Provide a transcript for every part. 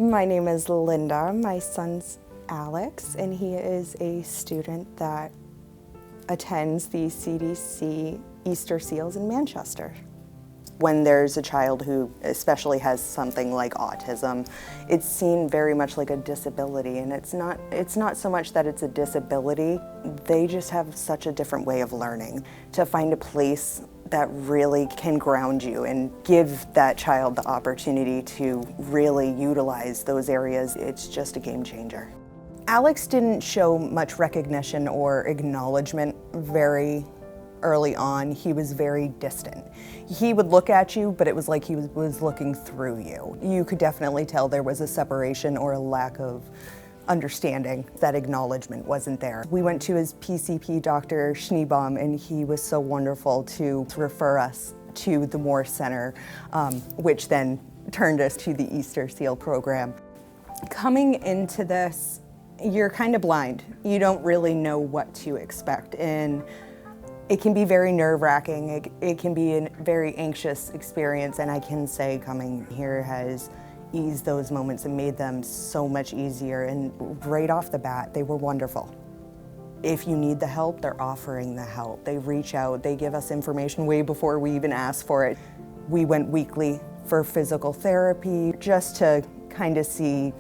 My name is Linda. My son's Alex, and he is a student that attends the CDC Easter Seals in Manchester. When there's a child who especially has something like autism, it's seen very much like a disability, and it's not so much that it's a disability, they just have such a different way of learning. To find a place that really can ground you and give that child the opportunity to really utilize those areas, it's just a game changer. Alex didn't show much recognition or acknowledgement very early on. He was very distant. He would look at you, but it was like he was looking through you. You could definitely tell there was a separation or a lack of understanding. That acknowledgement wasn't there. We went to his PCP, Dr. Schneebaum, and he was so wonderful to refer us to the Moore Center, which then turned us to the Easter Seal program. Coming into this, you're kind of blind. You don't really know what to expect, and it can be very nerve-wracking. It can be a very anxious experience, and I can say coming here has eased those moments and made them so much easier. And right off the bat, they were wonderful. If you need the help, they're offering the help. They reach out, they give us information way before we even ask for it. We went weekly for physical therapy just to kind of see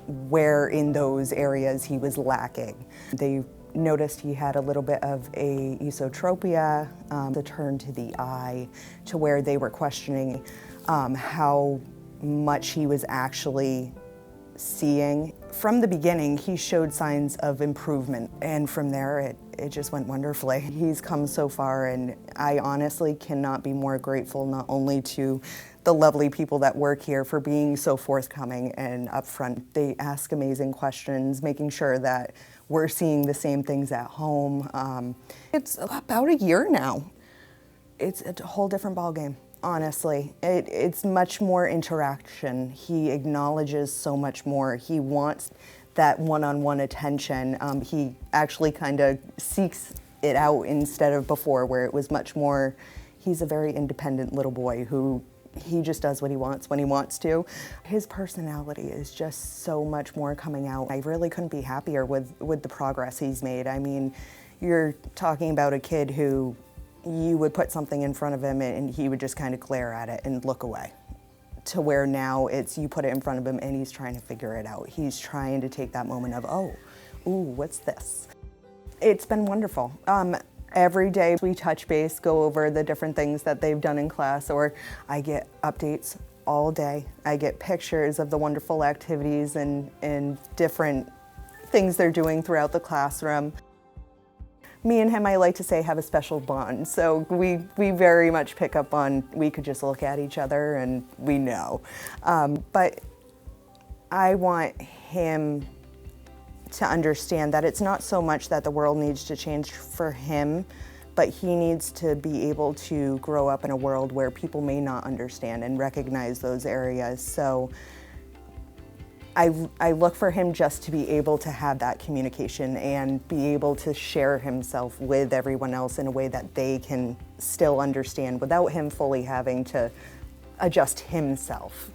where in those areas he was lacking. They noticed he had a little bit of a esotropia, the turn to the eye, to where they were questioning how much he was actually seeing. From the beginning, he showed signs of improvement, and from there it just went wonderfully. He's come so far, and I honestly cannot be more grateful not only to the lovely people that work here for being so forthcoming and upfront. They ask amazing questions, making sure that we're seeing the same things at home. It's about a year now. It's a whole different ballgame, honestly. It's much more interaction. He acknowledges so much more. He wants that one-on-one attention. He actually kind of seeks it out instead of before, where it was much more, he's a very independent little boy who he just does what he wants when he wants to. His personality is just so much more coming out. I really couldn't be happier with the progress he's made. I mean, you're talking about a kid who you would put something in front of him and he would just kind of glare at it and look away. To where now it's you put it in front of him and he's trying to figure it out. He's trying to take that moment of, oh, ooh, what's this? It's been wonderful. Every day we touch base, go over the different things that they've done in class, or I get updates all day. I get pictures of the wonderful activities and different things they're doing throughout the classroom. Me and him, I like to say, have a special bond. So we very much pick up on, we could just look at each other and we know. But I want him to understand that it's not so much that the world needs to change for him, but he needs to be able to grow up in a world where people may not understand and recognize those areas. So I look for him just to be able to have that communication and be able to share himself with everyone else in a way that they can still understand without him fully having to adjust himself.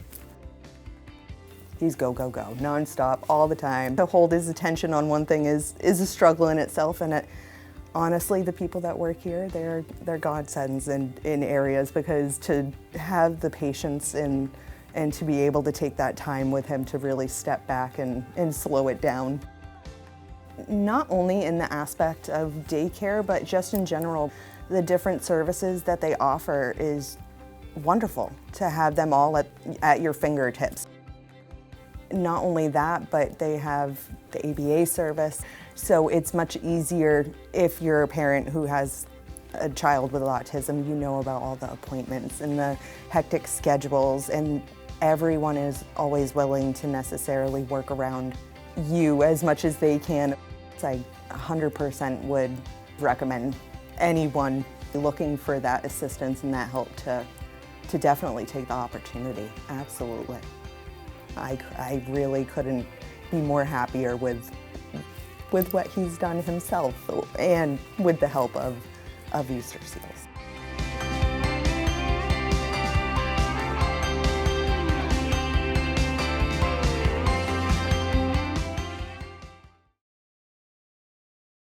He's go, go, go, nonstop, all the time. To hold his attention on one thing is a struggle in itself, and honestly, the people that work here, they're godsends in areas, because to have the patience and to be able to take that time with him to really step back and slow it down. Not only in the aspect of daycare, but just in general, the different services that they offer is wonderful to have them all at your fingertips. Not only that, but they have the ABA service, so it's much easier if you're a parent who has a child with autism. You know about all the appointments and the hectic schedules, and everyone is always willing to necessarily work around you as much as they can. I 100% would recommend anyone looking for that assistance and that help to definitely take the opportunity. Absolutely. I really couldn't be more happier with what he's done himself and with the help of Easter Seals.